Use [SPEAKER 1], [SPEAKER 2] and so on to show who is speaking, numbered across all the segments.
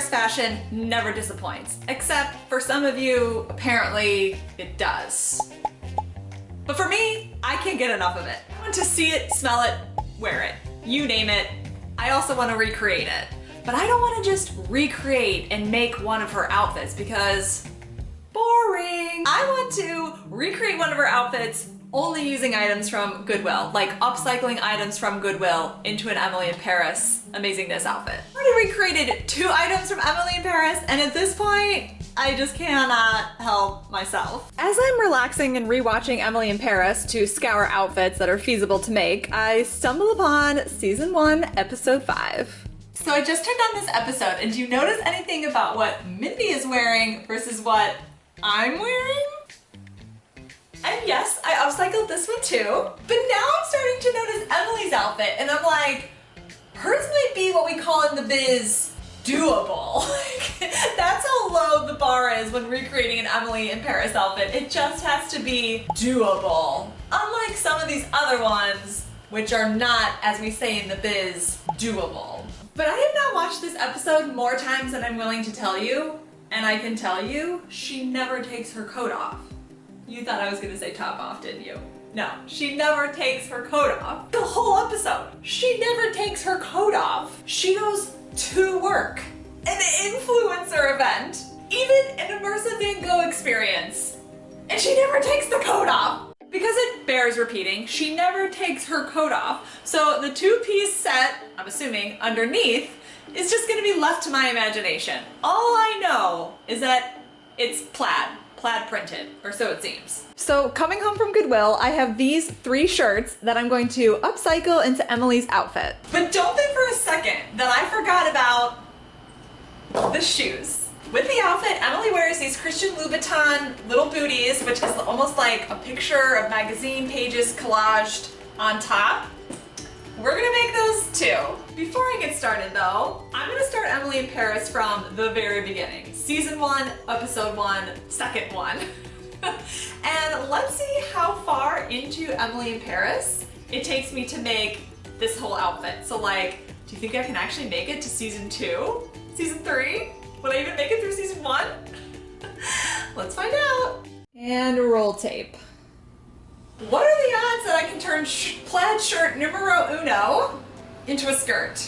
[SPEAKER 1] Paris fashion never disappoints. Except for some of you, apparently it does. But for me, I can't get enough of it. I want to see it, smell it, wear it. You name it. I also want to recreate it. But I don't want to just recreate and make one of her outfits because boring. I want to recreate one of her outfits only using items from Goodwill, like upcycling items from Goodwill into an Emily in Paris amazingness outfit. I already recreated 2 items from Emily in Paris, and at this point, I just cannot help myself. As I'm relaxing and rewatching Emily in Paris to scour outfits that are feasible to make, I stumble upon season 1, episode 5. So I just turned on this episode, and do you notice anything about what Mindy is wearing versus what I'm wearing? And yes, I upcycled this one too, but now I'm starting to notice Emily's outfit, and I'm like, hers might be what we call in the biz doable. That's how low the bar is when recreating an Emily in Paris outfit. It just has to be doable. Unlike some of these other ones, which are not, as we say in the biz, doable. But I have now watched this episode more times than I'm willing to tell you, and I can tell you, she never takes her coat off. You thought I was gonna say top off, didn't you? No, she never takes her coat off. The whole episode, she never takes her coat off. She goes to work, an influencer event, even an immersive Van Gogh experience, and she never takes the coat off. Because it bears repeating, she never takes her coat off. So the 2-piece set, I'm assuming, underneath, is just gonna be left to my imagination. All I know is that it's plaid printed, or so it seems. So coming home from Goodwill, I have these 3 shirts that I'm going to upcycle into Emily's outfit. But don't think for a second that I forgot about the shoes. With the outfit, Emily wears these Christian Louboutin little booties, which is almost like a picture of magazine pages collaged on top. We're gonna make those too. Before I get started though, I'm gonna start Emily in Paris from the very beginning. Season 1, episode 1, second one. And let's see how far into Emily in Paris it takes me to make this whole outfit. So like, do you think I can actually make it to season 2? Season 3? Would I even make it through season 1? Let's find out. And roll tape. What are the odds that I can turn plaid shirt numero uno into a skirt?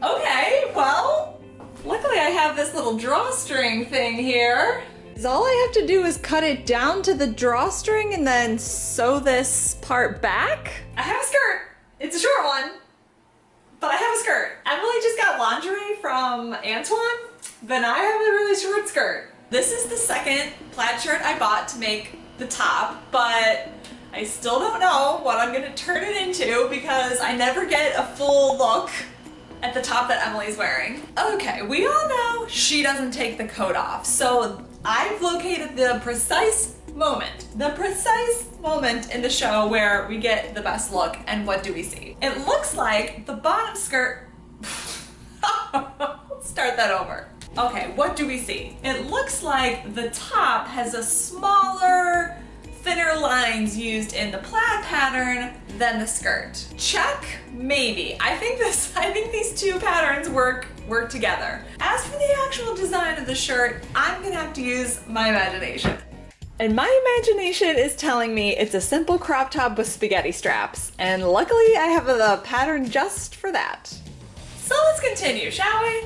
[SPEAKER 1] Okay, well, luckily I have this little drawstring thing here. All I have to do is cut it down to the drawstring and then sew this part back. I have a skirt. It's a short one, but I have a skirt. Emily just got lingerie from Antoine, but I have a really short skirt. This is the second plaid shirt I bought to make the top, but I still don't know what I'm gonna turn it into because I never get a full look at the top that Emily's wearing. Okay, we all know she doesn't take the coat off, so I've located the precise moment in the show where we get the best look, and what do we see? It looks like the bottom skirt, let's start that over. Okay, what do we see? It looks like the top has a smaller, thinner lines used in the plaid pattern than the skirt. Check? Maybe. I think these 2 patterns work together. As for the actual design of the shirt, I'm gonna have to use my imagination. And my imagination is telling me it's a simple crop top with spaghetti straps, and luckily I have the pattern just for that. So let's continue, shall we?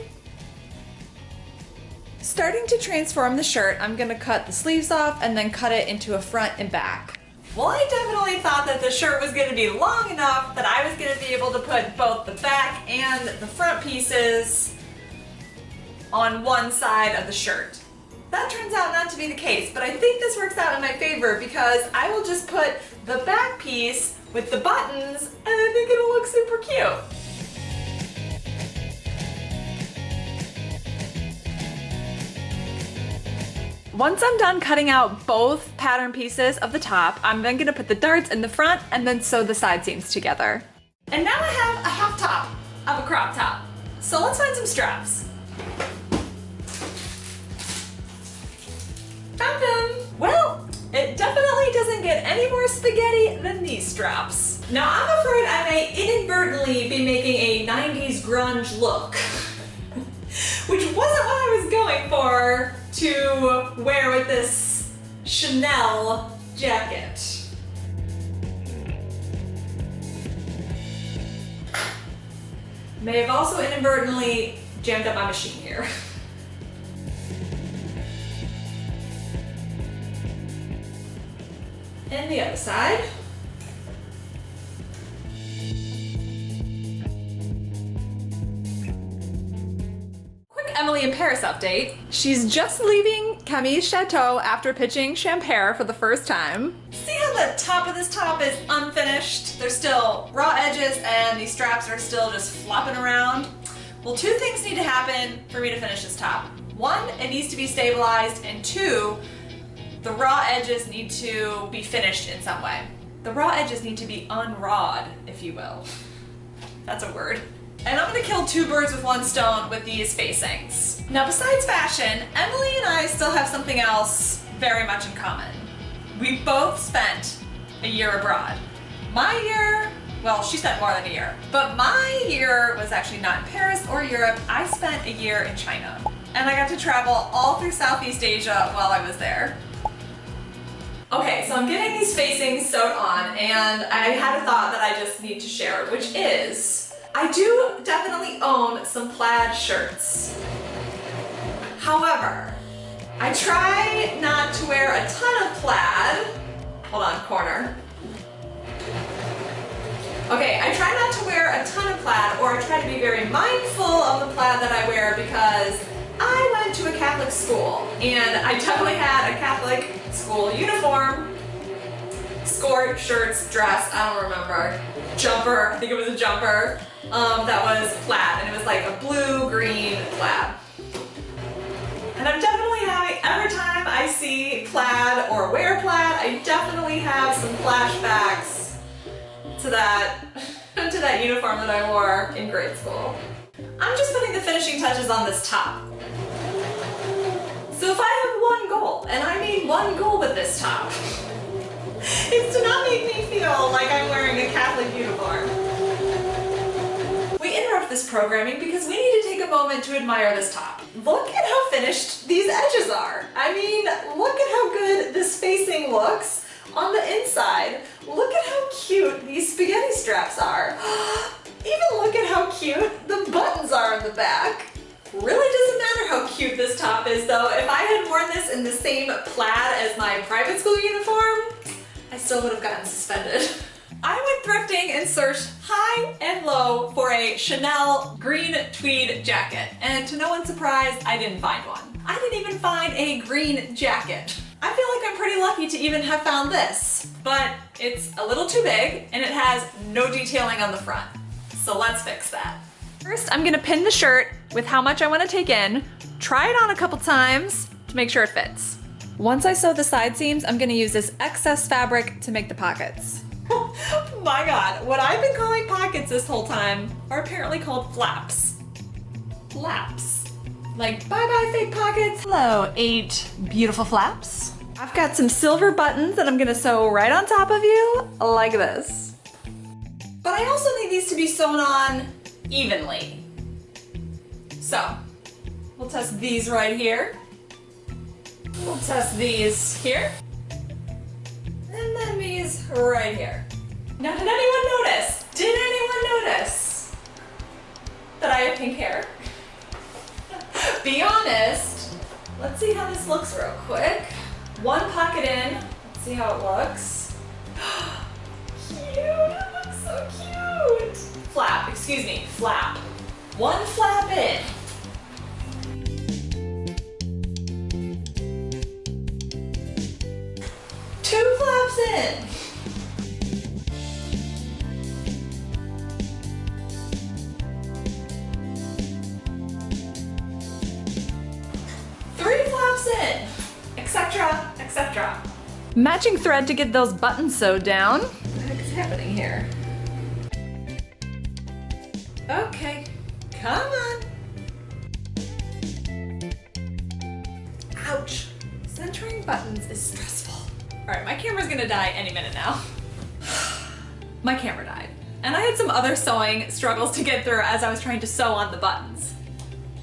[SPEAKER 1] Starting to transform the shirt, I'm gonna cut the sleeves off and then cut it into a front and back. Well, I definitely thought that the shirt was gonna be long enough that I was gonna be able to put both the back and the front pieces on one side of the shirt. That turns out not to be the case, but I think this works out in my favor because I will just put the back piece with the buttons and I think it'll look super cute. Once I'm done cutting out both pattern pieces of the top, I'm then gonna put the darts in the front and then sew the side seams together. And now I have a half top of a crop top. So let's find some straps. Found them! Well, it definitely doesn't get any more spaghetti than these straps. Now I'm afraid I may inadvertently be making grunge look, which wasn't what I was going for to wear with this Chanel jacket. May have also inadvertently jammed up my machine here. And the other side. Emily in Paris update. She's just leaving Camille's chateau after pitching Champère for the first time. See how the top of this top is unfinished? There's still raw edges and these straps are still just flopping around. Well, two things need to happen for me to finish this top. One, it needs to be stabilized, and two, the raw edges need to be finished in some way. The raw edges need to be unrawed, if you will. That's a word. And I'm gonna kill two birds with one stone with these facings. Now, besides fashion, Emily and I still have something else very much in common. We both spent a year abroad. My year, well, she spent more than a year, but my year was actually not in Paris or Europe. I spent a year in China. And I got to travel all through Southeast Asia while I was there. Okay, so I'm getting these facings sewed on, and I had a thought that I just need to share, which is, I do definitely own some plaid shirts. However, I try not to wear a ton of plaid. Hold on, corner. Okay, I try not to wear a ton of plaid, or I try to be very mindful of the plaid that I wear because I went to a Catholic school and I definitely had a Catholic school uniform. Skirt, shirts, dress, I don't remember. Jumper, I think it was a jumper. That was plaid, and it was like a blue-green plaid. And I'm definitely having, every time I see plaid or wear plaid, I definitely have some flashbacks to that uniform that I wore in grade school. I'm just putting the finishing touches on this top. So if I have one goal, and I mean one goal with this top, is to not make me feel like I'm wearing a Catholic uniform. We interrupt this programming because we need to take a moment to admire this top. Look at how finished these edges are. I mean, look at how good this facing looks on the inside. Look at how cute these spaghetti straps are. Even look at how cute the buttons are in the back. Really doesn't matter how cute this top is though. If I had worn this in the same plaid as my private school uniform, I still would have gotten suspended. I went thrifting and searched high and low for a Chanel green tweed jacket, and to no one's surprise, I didn't find one. I didn't even find a green jacket. I feel like I'm pretty lucky to even have found this, but it's a little too big and it has no detailing on the front. So let's fix that. First, I'm gonna pin the shirt with how much I wanna take in, try it on a couple times to make sure it fits. Once I sew the side seams, I'm gonna use this excess fabric to make the pockets. My God, what I've been calling pockets this whole time are apparently called flaps. Flaps. Like, bye-bye fake pockets. Hello, 8 beautiful flaps. I've got some silver buttons that I'm gonna sew right on top of you, like this. But I also need these to be sewn on evenly. So, we'll test these right here. We'll test these here. And then these right here. Now, did anyone notice? Did anyone notice that I have pink hair? Be honest. Let's see how this looks real quick. One pocket in. Let's see how it looks. Cute, it looks so cute. Flap, excuse me, flap. One flap in. Two flaps in. Three flaps in, etc., etc. Matching thread to get those buttons sewed down. What the heck is happening here? Okay, come on. Ouch. Centering buttons is stressful. All right, my camera's gonna die any minute now. My camera died. And I had some other sewing struggles to get through as I was trying to sew on the buttons.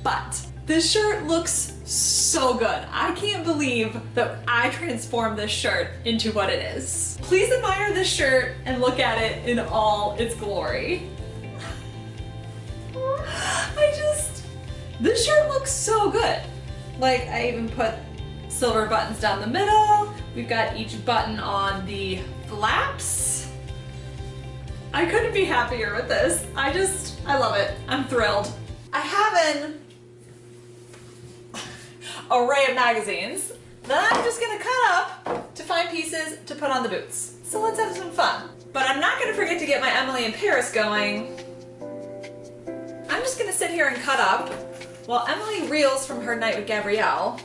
[SPEAKER 1] But this shirt looks so good. I can't believe that I transformed this shirt into what it is. Please admire this shirt and look at it in all its glory. This shirt looks so good. Like, I even put silver buttons down the middle. We've got each button on the flaps. I couldn't be happier with this. I love it. I'm thrilled. I have an array of magazines that I'm just gonna cut up to find pieces to put on the boots. So let's have some fun. But I'm not gonna forget to get my Emily in Paris going. I'm just gonna sit here and cut up while Emily reels from her night with Gabrielle.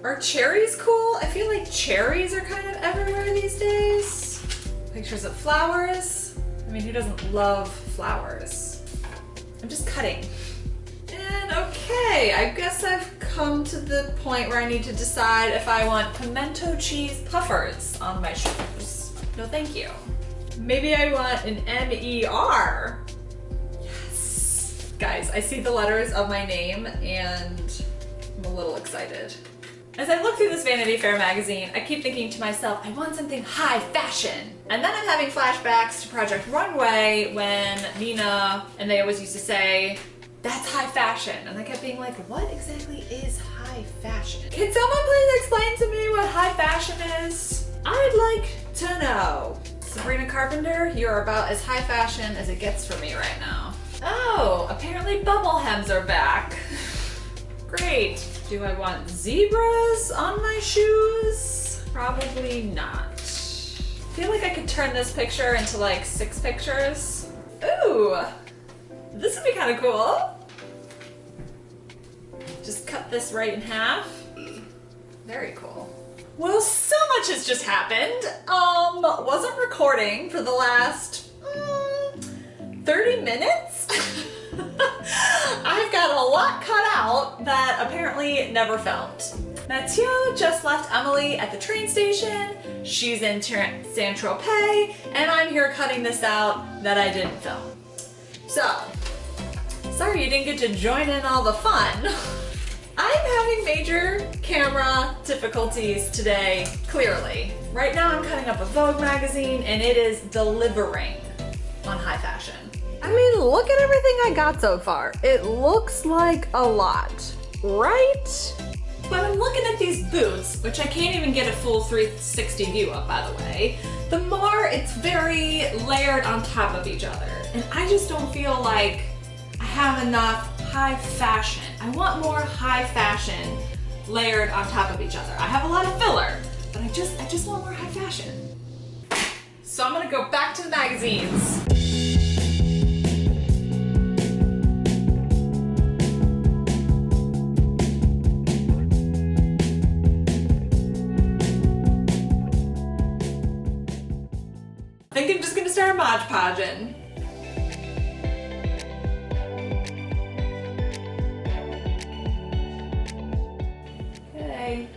[SPEAKER 1] Are cherries cool? I feel like cherries are kind of everywhere these days. Pictures of flowers. I mean, who doesn't love flowers? I'm just cutting. And okay, I guess I've come to the point where I need to decide if I want pimento cheese puffers on my shoes. No, thank you. Maybe I want an M-E-R. Yes. Guys, I see the letters of my name and I'm a little excited. As I look through this Vanity Fair magazine, I keep thinking to myself, I want something high fashion. And then I'm having flashbacks to Project Runway when Nina and they always used to say, that's high fashion. And I kept being like, what exactly is high fashion? Can someone please explain to me what high fashion is? I'd like to know. Sabrina Carpenter, you're about as high fashion as it gets for me right now. Oh, apparently bubble hems are back. Great. Do I want zebras on my shoes? Probably not. I feel like I could turn this picture into like 6 pictures. Ooh, this would be kind of cool. Just cut this right in half. Very cool. Well, so much has just happened. Wasn't recording for the last 30 minutes. I've got a lot cut out that apparently never filmed. Mathieu just left Emily at the train station. She's in Saint-Tropez, and I'm here cutting this out that I didn't film. So, sorry you didn't get to join in all the fun. I'm having major camera difficulties today, clearly. Right now I'm cutting up a Vogue magazine and it is delivering on high fashion. I mean, look at everything I got so far. It looks like a lot, right? But I'm looking at these boots, which I can't even get a full 360 view of, by the way. The more it's very layered on top of each other. And I just don't feel like I have enough high fashion. I want more high fashion layered on top of each other. I have a lot of filler, but I just want more high fashion. So I'm gonna go back to the magazines. I think I'm just gonna start Mod Podging. Okay,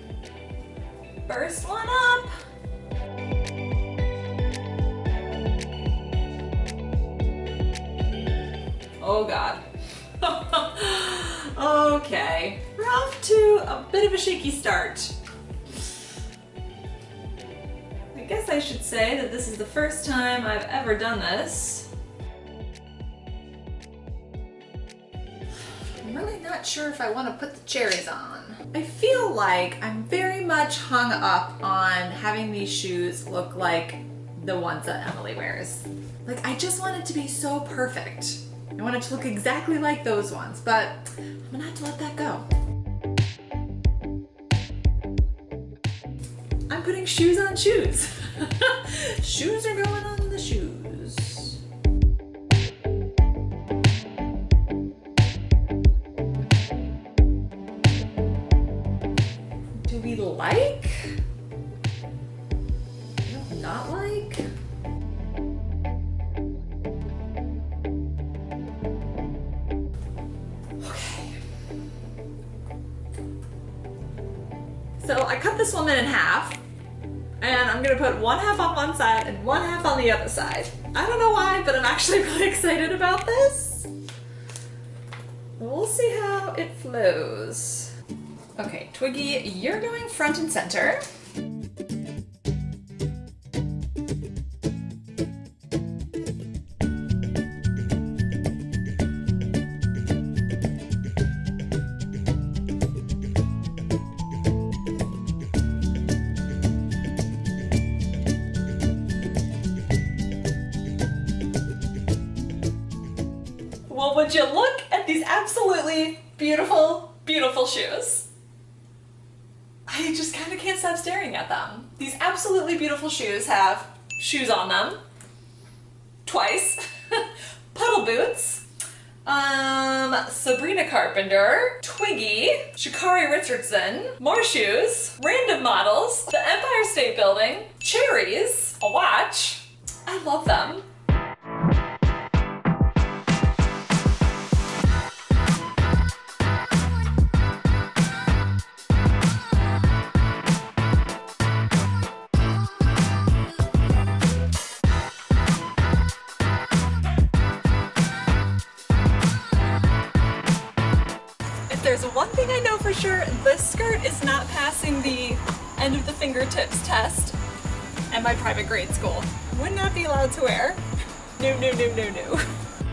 [SPEAKER 1] first one up. Oh God. Okay, we're off to a bit of a shaky start. I guess I should say that this is the first time I've ever done this. I'm really not sure if I want to put the cherries on. I feel like I'm very much hung up on having these shoes look like the ones that Emily wears. Like, I just want it to be so perfect. I want it to look exactly like those ones, but I'm gonna have to let that go. I'm putting shoes on shoes. Shoes are going on the shoes. Do we like? No, not like? Okay. So I cut this woman in half. And I'm gonna put one half on one side and one half on the other side. I don't know why, but I'm actually really excited about this. We'll see how it flows. Okay, Twiggy, you're going front and center. Well, would you look at these absolutely beautiful, beautiful shoes? I just kind of can't stop staring at them. These absolutely beautiful shoes have shoes on them, twice, puddle boots, Sabrina Carpenter, Twiggy, Sha'Carri Richardson, more shoes, random models, the Empire State Building, cherries, a watch. I love them. There's one thing I know for sure, this skirt is not passing the end of the fingertips test at my private grade school. Would not be allowed to wear. No, no, no, no, no.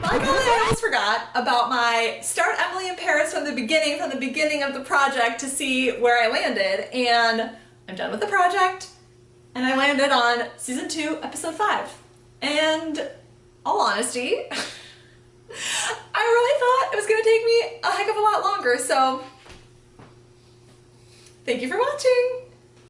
[SPEAKER 1] By the way, I almost forgot about my start Emily in Paris from the beginning of the project to see where I landed, and I'm done with the project, and I landed on season 2, episode 5. And all honesty, I really thought it was going to take me a heck of a lot longer, so thank you for watching!